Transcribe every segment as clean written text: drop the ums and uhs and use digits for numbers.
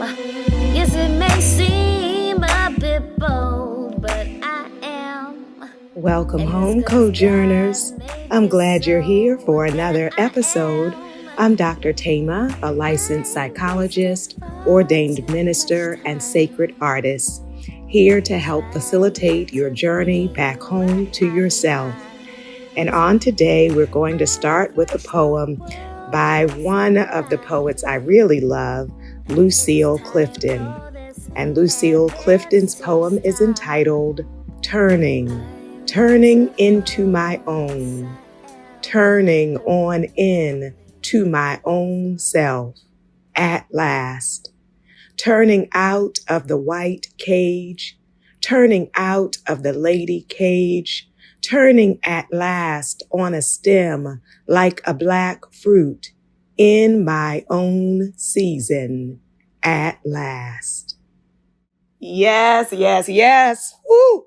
Yes, it may seem a bit bold, but I am. Welcome home, Cojourners. I'm glad you're here for another episode. I'm Dr. Thema, a licensed psychologist, ordained minister, and sacred artist, here to help facilitate your journey back home to yourself. And on today, we're going to start with a poem by one of the poets I really love, Lucille Clifton. And Lucille Clifton's poem is entitled Turning into my own, turning on in to my own self at last, turning out of the white cage, turning out of the lady cage, turning at last on a stem like a black fruit in my own season at last. Yes, yes, yes. Woo!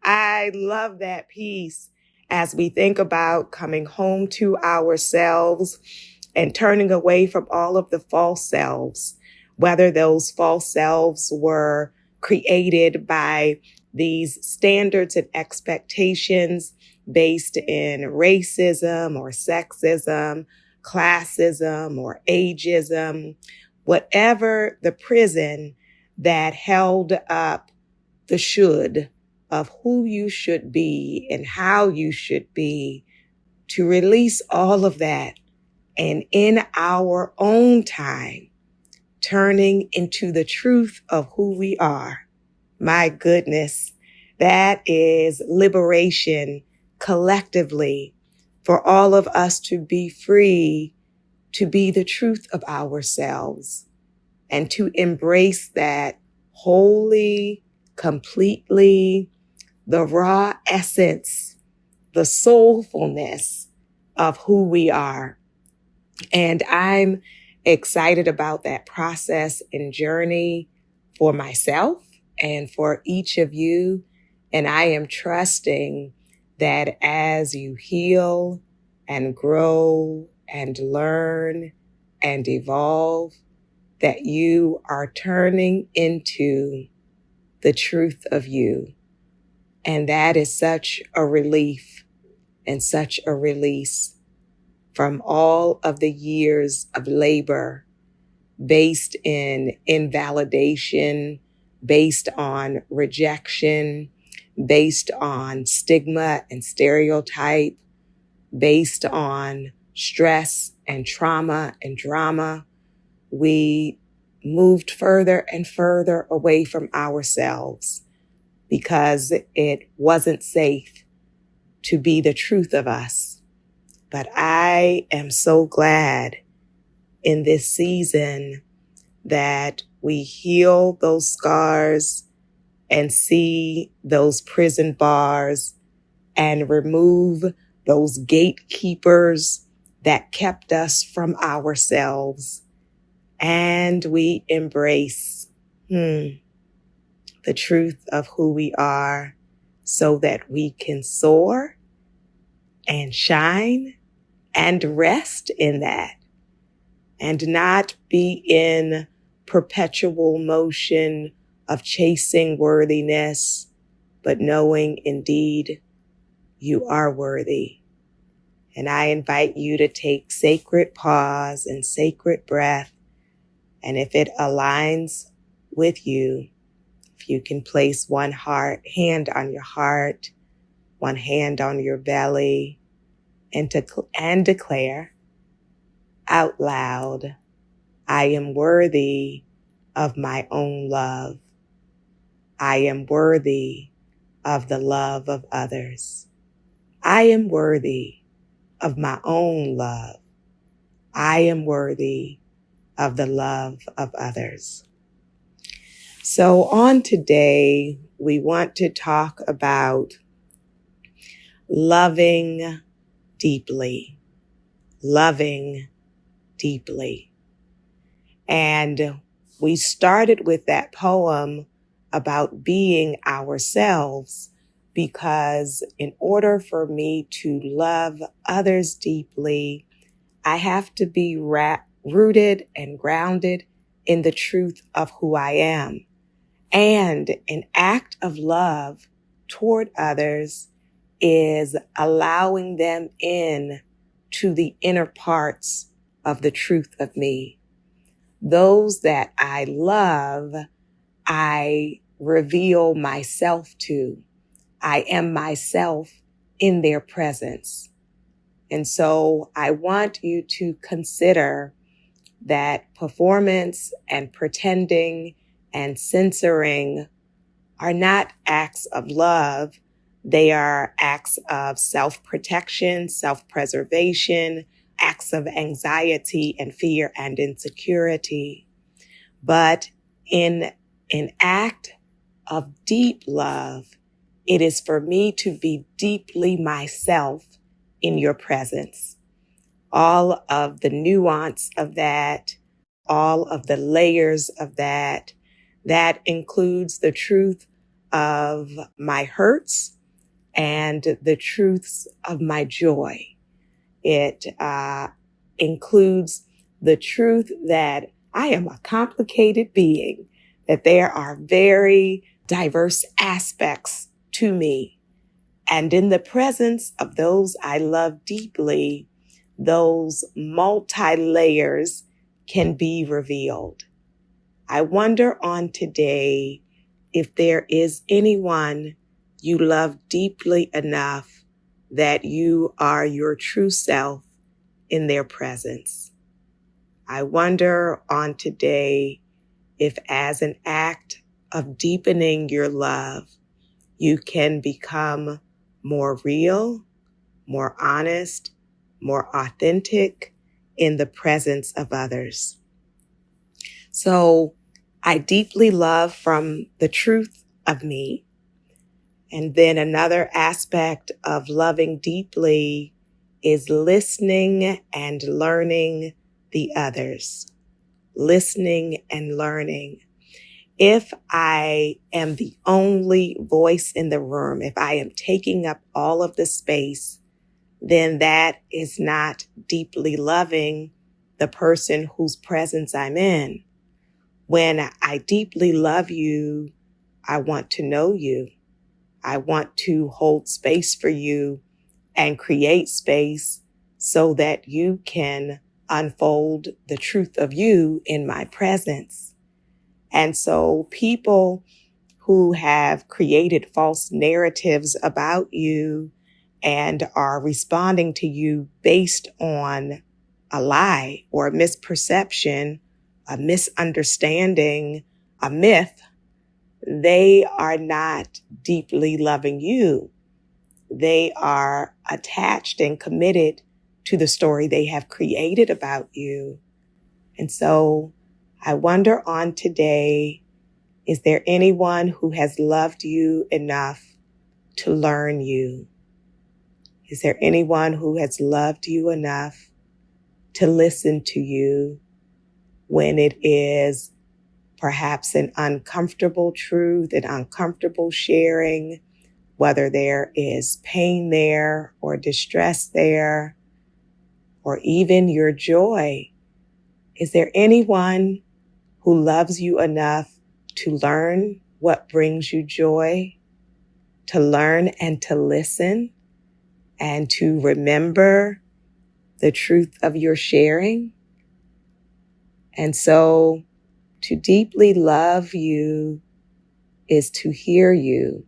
I love that piece as we think about coming home to ourselves and turning away from all of the false selves, whether those false selves were created by these standards and expectations based in racism or sexism, classism or ageism, whatever the prison that held up the should of who you should be and how you should be, to release all of that and in our own time, turning into the truth of who we are. My goodness, that is liberation collectively for all of us to be free, to be the truth of ourselves and to embrace that wholly, completely, the raw essence, the soulfulness of who we are. And I'm excited about that process and journey for myself and for each of you. And I am trusting that as you heal and grow and learn and evolve, that you are turning into the truth of you. And that is such a relief and such a release from all of the years of labor based in invalidation, based on rejection, based on stigma and stereotype, based on stress and trauma and drama. We moved further and further away from ourselves because it wasn't safe to be the truth of us. But I am so glad in this season that we heal those scars and see those prison bars and remove those gatekeepers that kept us from ourselves. And we embrace the truth of who we are so that we can soar and shine and rest in that and not be in perpetual motion of chasing worthiness, but knowing indeed you are worthy. And I invite you to take sacred pause and sacred breath. And if it aligns with you, if you can place one hand on your heart, one hand on your belly, and declare out loud, I am worthy of my own love. I am worthy of the love of others. I am worthy of my own love. I am worthy of the love of others. So on today, we want to talk about loving deeply, loving deeply. And we started with that poem about being ourselves because in order for me to love others deeply, I have to be rooted and grounded in the truth of who I am. And an act of love toward others is allowing them in to the inner parts of the truth of me. Those that I love, I reveal myself to. I am myself in their presence. And so I want you to consider that performance and pretending and censoring are not acts of love. They are acts of self-protection, self-preservation, acts of anxiety and fear and insecurity. But in an act of deep love, it is for me to be deeply myself in your presence. All of the nuance of that, all of the layers of that includes the truth of my hurts and the truths of my joy. It includes the truth that I am a complicated being, that there are very diverse aspects to me. And in the presence of those I love deeply, those multi-layers can be revealed. I wonder on today if there is anyone you love deeply enough that you are your true self in their presence. I wonder on today if as an act of deepening your love, you can become more real, more honest, more authentic in the presence of others. So I deeply love from the truth of me. And then another aspect of loving deeply is listening and learning the others. Listening and learning. If I am the only voice in the room, if I am taking up all of the space, then that is not deeply loving the person whose presence I'm in. When I deeply love you, I want to know you. I want to hold space for you and create space so that you can unfold the truth of you in my presence. And so people who have created false narratives about you and are responding to you based on a lie or a misperception, a misunderstanding, a myth, they are not deeply loving you. They are attached and committed to the story they have created about you. And so I wonder on today, is there anyone who has loved you enough to learn you? Is there anyone who has loved you enough to listen to you when it is perhaps an uncomfortable truth, an uncomfortable sharing, whether there is pain there or distress there, or even your joy? Is there anyone who loves you enough to learn what brings you joy, to learn and to listen, and to remember the truth of your sharing? And so to deeply love you is to hear you.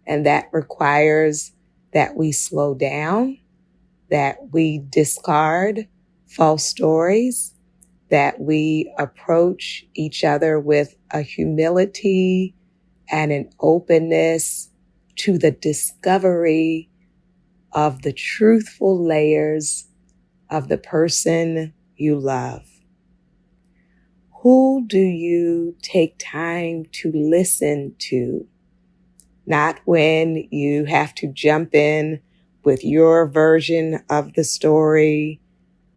And that requires that we slow down, that we discard false stories, that we approach each other with a humility and an openness to the discovery of the truthful layers of the person you love. Who do you take time to listen to? Not when you have to jump in with your version of the story,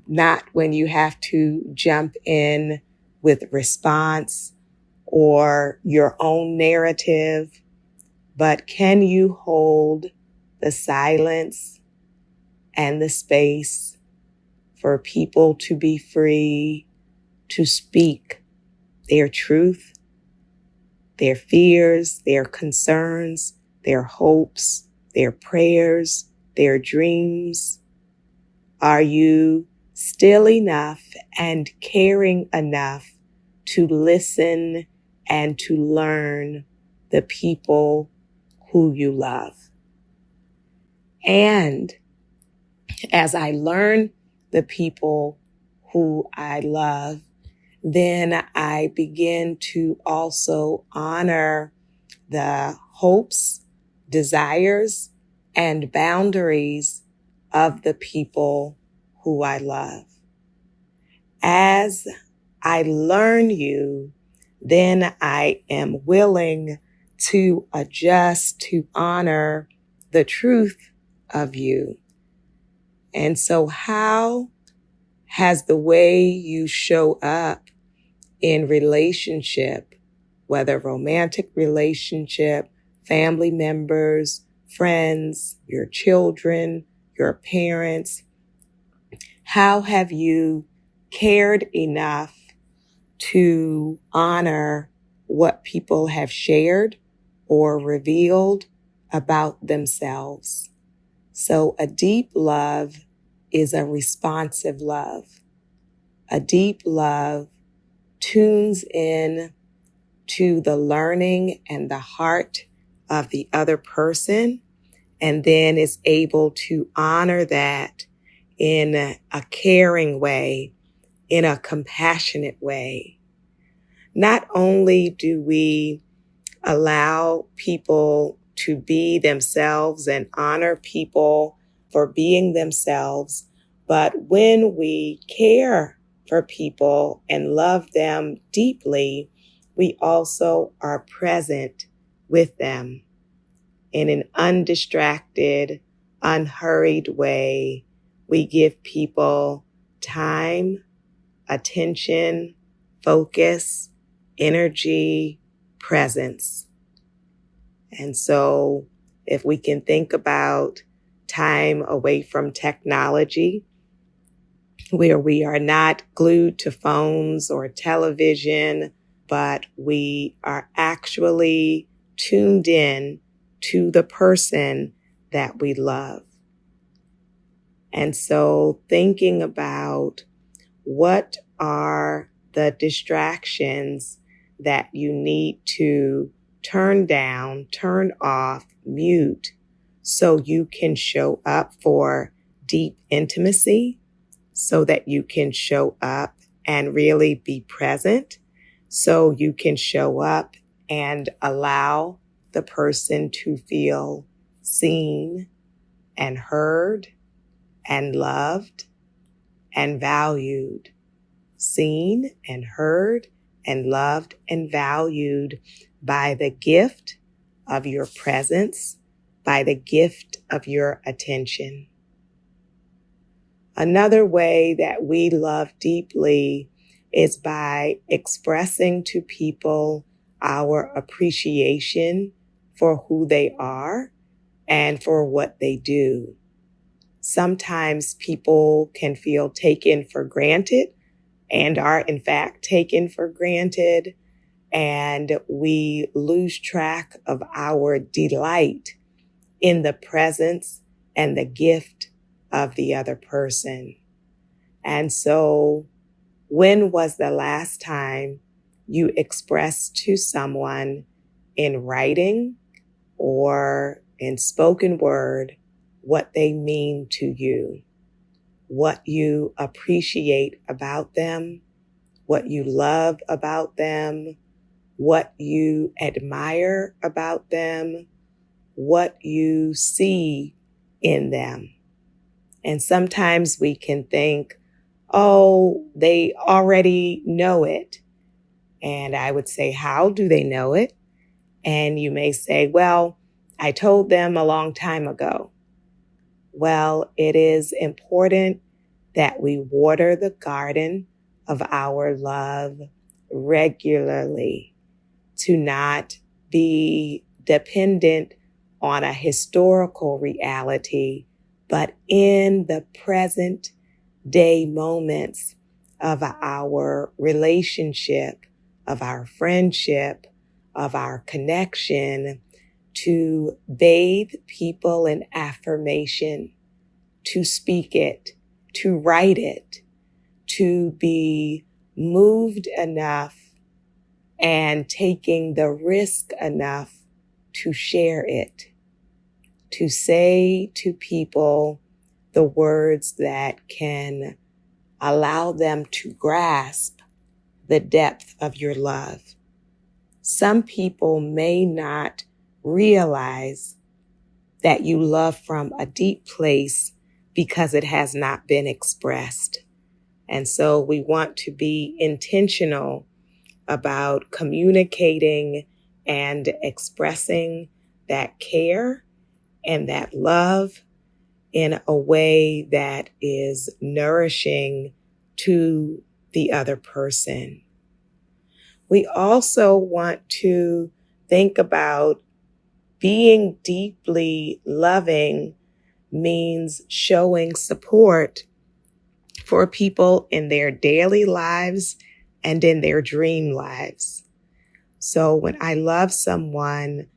not when you have to jump in with response or your own narrative, but can you hold the silence and the space for people to be free to speak their truth, their fears, their concerns, their hopes, their prayers, their dreams? Are you still enough and caring enough to listen and to learn the people who you love? And as I learn the people who I love, then I begin to also honor the hopes, desires, and boundaries of the people who I love. As I learn you, then I am willing to adjust to honor the truth of you. And so how has the way you show up in relationship, whether romantic relationship, family members, friends, your children, your parents, how have you cared enough to honor what people have shared or revealed about themselves? So a deep love is a responsive love. A deep love tunes in to the learning and the heart of the other person, and then is able to honor that in a caring way, in a compassionate way. Not only do we allow people to be themselves and honor people for being themselves, but when we care for people and love them deeply, we also are present with them in an undistracted, unhurried way. We give people time, attention, focus, energy, presence. And so if we can think about time away from technology, where we are not glued to phones or television, but we are actually tuned in to the person that we love. And so thinking about what are the distractions that you need to turn down, turn off, mute, so you can show up for deep intimacy, so that you can show up and really be present, so you can show up and allow the person to feel seen and heard and loved and valued. Seen and heard and loved and valued by the gift of your presence, by the gift of your attention. Another way that we love deeply is by expressing to people our appreciation for who they are and for what they do. Sometimes people can feel taken for granted and are in fact taken for granted, and we lose track of our delight in the presence and the gift of the other person. And so when was the last time you expressed to someone in writing or in spoken word what they mean to you, what you appreciate about them, what you love about them, what you admire about them, what you see in them? And sometimes we can think, oh, they already know it. And I would say, how do they know it? And you may say, well, I told them a long time ago. Well, it is important that we water the garden of our love regularly, to not be dependent on a historical reality, but in the present day moments of our relationship, of our friendship, of our connection, to bathe people in affirmation, to speak it, to write it, to be moved enough and taking the risk enough to share it, to say to people the words that can allow them to grasp the depth of your love. Some people may not realize that you love from a deep place because it has not been expressed. And so we want to be intentional about communicating and expressing that care and that love in a way that is nourishing to the other person. We also want to think about being deeply loving means showing support for people in their daily lives and in their dream lives. So when I love someone,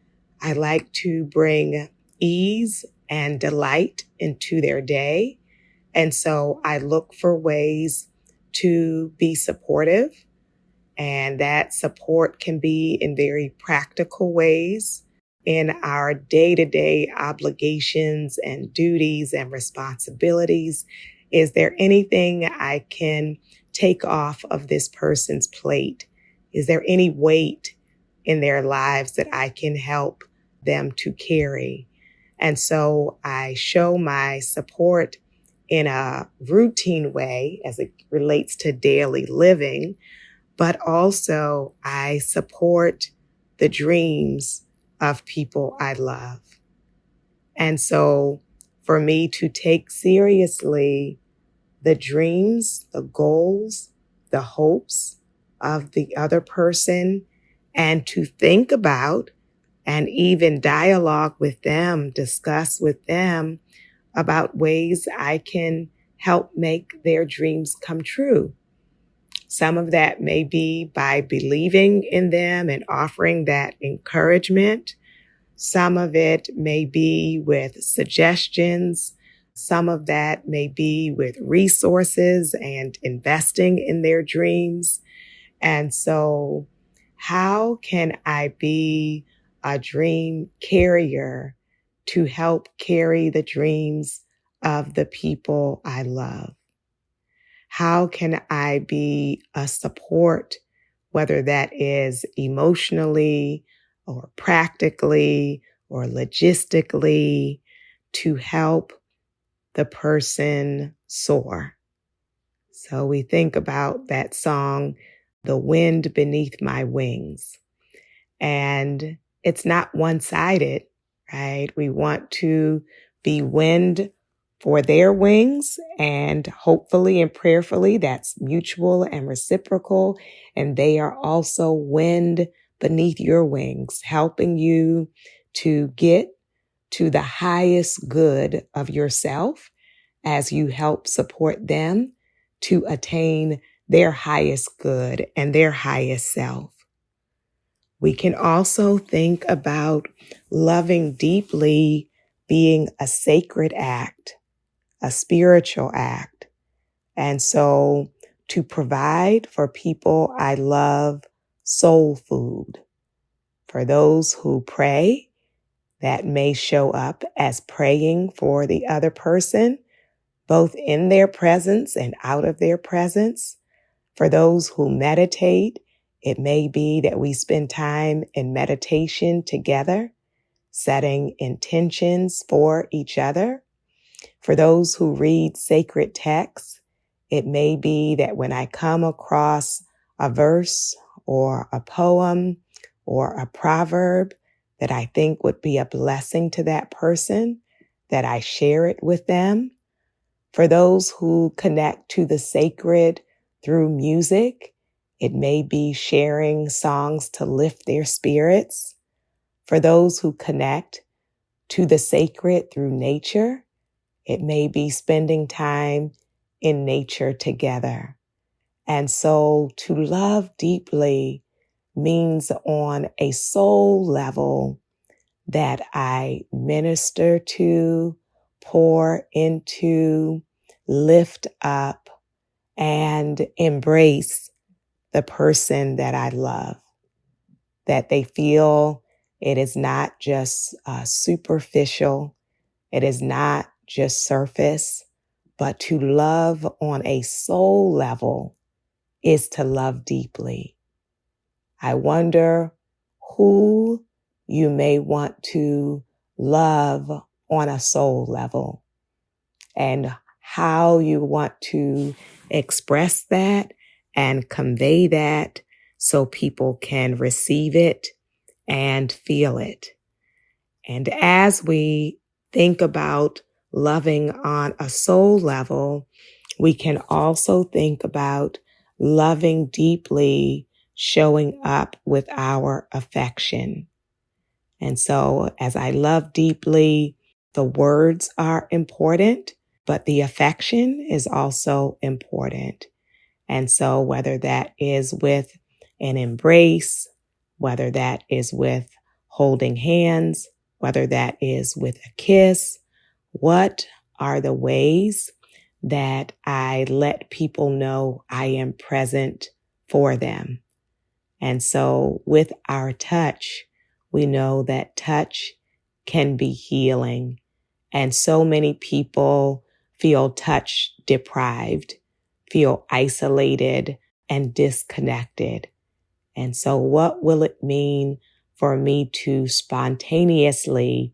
I like to bring ease and delight into their day. And so I look for ways to be supportive. And that support can be in very practical ways in our day-to-day obligations and duties and responsibilities. Is there anything I can take off of this person's plate? Is there any weight in their lives that I can help them to carry? And so I show my support in a routine way as it relates to daily living, but also I support the dreams of people I love. And so for me to take seriously the dreams, the goals, the hopes of the other person, and to think about and even dialogue with them, discuss with them about ways I can help make their dreams come true. Some of that may be by believing in them and offering that encouragement. Some of it may be with suggestions. Some of that may be with resources and investing in their dreams. And so how can I be a dream carrier to help carry the dreams of the people I love? How can I be a support, whether that is emotionally or practically or logistically, to help the person soar? So we think about that song, The Wind Beneath My Wings. And it's not one-sided, right? We want to be wind for their wings, and hopefully and prayerfully that's mutual and reciprocal. And they are also wind beneath your wings, helping you to get to the highest good of yourself as you help support them to attain their highest good and their highest self. We can also think about loving deeply being a sacred act, a spiritual act. And so to provide for people I love soul food. For those who pray, that may show up as praying for the other person, both in their presence and out of their presence. For those who meditate, it may be that we spend time in meditation together, setting intentions for each other. For those who read sacred texts, it may be that when I come across a verse or a poem or a proverb that I think would be a blessing to that person, that I share it with them. For those who connect to the sacred through music, it may be sharing songs to lift their spirits. For those who connect to the sacred through nature, it may be spending time in nature together. And so to love deeply means on a soul level that I minister to, pour into, lift up, and embrace the person that I love, that they feel it is not just superficial, it is not just surface, but to love on a soul level is to love deeply. I wonder who you may want to love on a soul level and how you want to express that and convey that so people can receive it and feel it. And as we think about loving on a soul level, we can also think about loving deeply, showing up with our affection. And so as I love deeply, the words are important, but the affection is also important. And so whether that is with an embrace, whether that is with holding hands, whether that is with a kiss, what are the ways that I let people know I am present for them? And so with our touch, we know that touch can be healing. And so many people feel touch deprived, feel isolated and disconnected. And so what will it mean for me to spontaneously,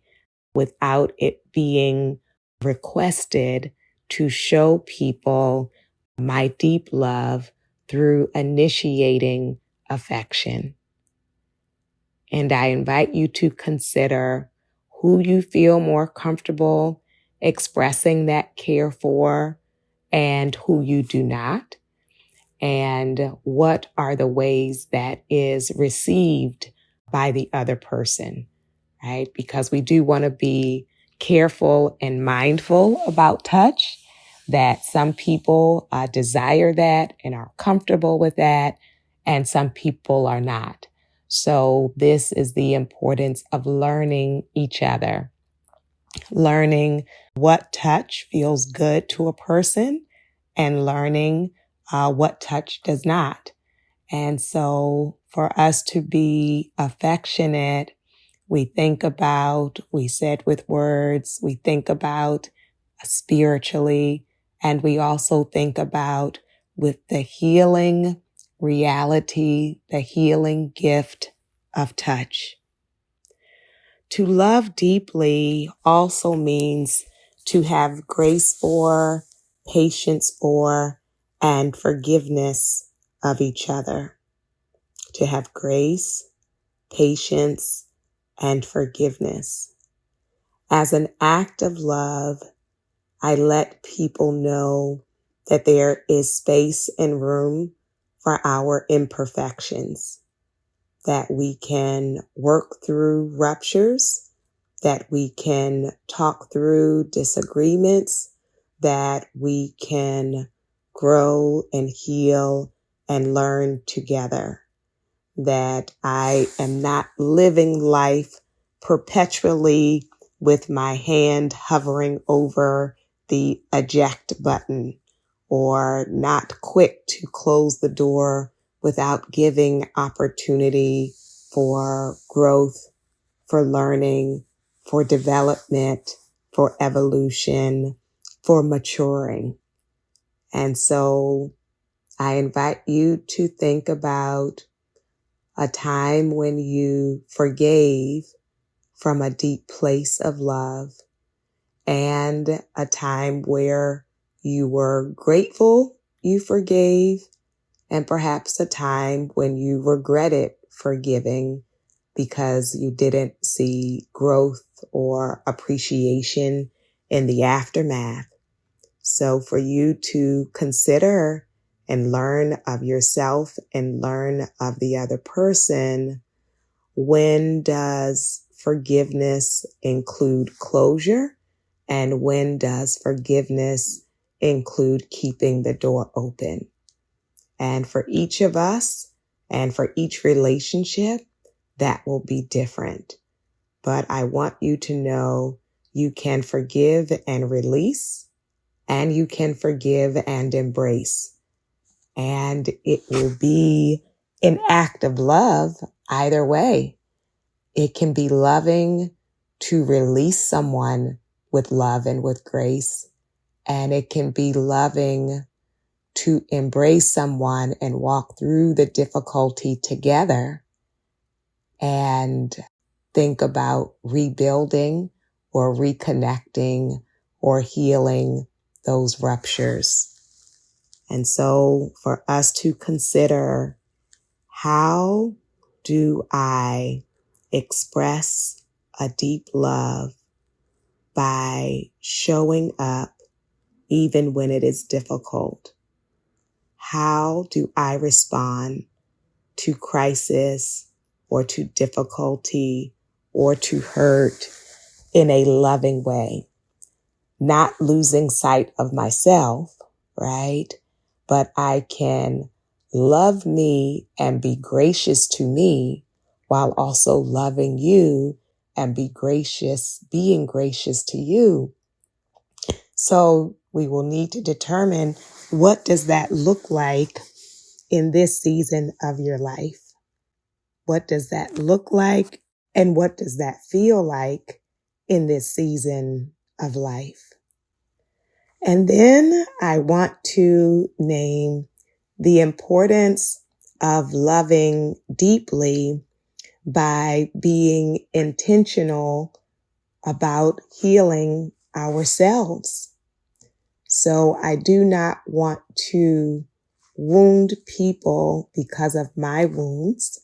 without it being requested, to show people my deep love through initiating affection? And I invite you to consider who you feel more comfortable expressing that care for and who you do not. And what are the ways that is received by the other person, right? Because we do want to be careful and mindful about touch, that some people desire that and are comfortable with that, and some people are not. So this is the importance of learning each other, learning what touch feels good to a person and learning what touch does not. And so for us to be affectionate, we think about, we said with words, we think about spiritually, and we also think about with the healing reality, the healing gift of touch. To love deeply also means to have grace for, patience for, and forgiveness of each other. To have grace, patience, and forgiveness. As an act of love, I let people know that there is space and room for our imperfections, that we can work through ruptures, that we can talk through disagreements, that we can grow and heal and learn together. That I am not living life perpetually with my hand hovering over the eject button, or not quick to close the door without giving opportunity for growth, for learning, for development, for evolution, for maturing. And so I invite you to think about a time when you forgave from a deep place of love, and a time where you were grateful you forgave, and perhaps a time when you regretted forgiving because you didn't see growth or appreciation in the aftermath. So for you to consider and learn of yourself and learn of the other person, when does forgiveness include closure? And when does forgiveness include keeping the door open? And for each of us, And for each relationship, that will be different. But I want you to know you can forgive and release, and you can forgive and embrace. And it will be an act of love either way. It can be loving to release someone with love and with grace. And it can be loving to embrace someone and walk through the difficulty together and think about rebuilding or reconnecting or healing those ruptures. And so for us to consider, how do I express a deep love by showing up even when it is difficult? How do I respond to crisis or to difficulty or to hurt in a loving way? Not losing sight of myself, right? But I can love me and be gracious to me while also loving you and being gracious to you. So we will need to determine, what does that look like in this season of your life? What does that look like? And what does that feel like in this season of life? And then I want to name the importance of loving deeply by being intentional about healing ourselves. So I do not want to wound people because of my wounds.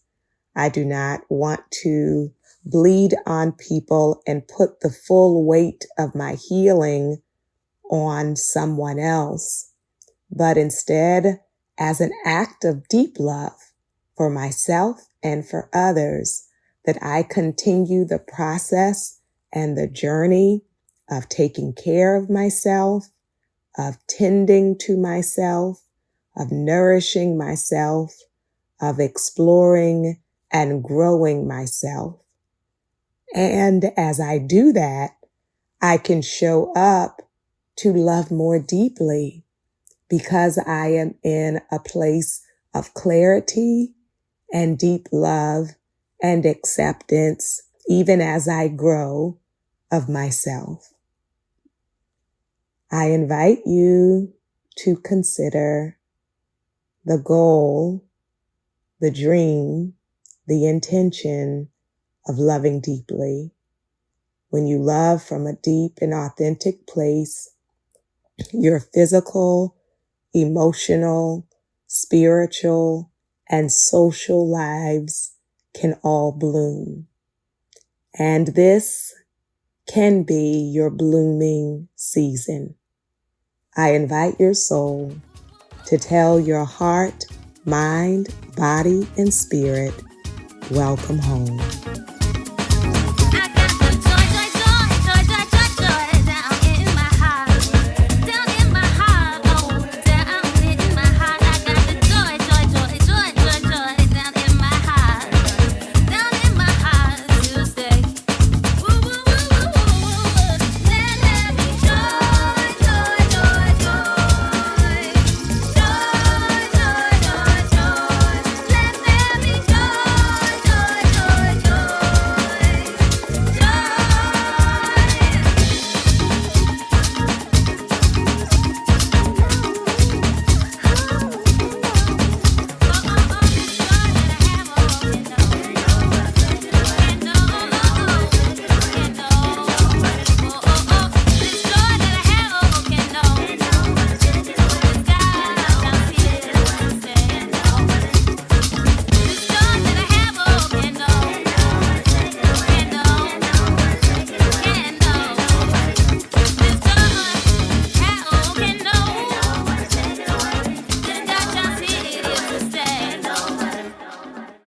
I do not want to bleed on people and put the full weight of my healing on someone else, but instead, as an act of deep love for myself and for others, that I continue the process and the journey of taking care of myself, of tending to myself, of nourishing myself, of exploring and growing myself. And as I do that, I can show up to love more deeply because I am in a place of clarity and deep love and acceptance, even as I grow of myself. I invite you to consider the goal, the dream, the intention of loving deeply. When you love from a deep and authentic place, your physical, emotional, spiritual, and social lives can all bloom. And this can be your blooming season. I invite your soul to tell your heart, mind, body, and spirit, welcome home.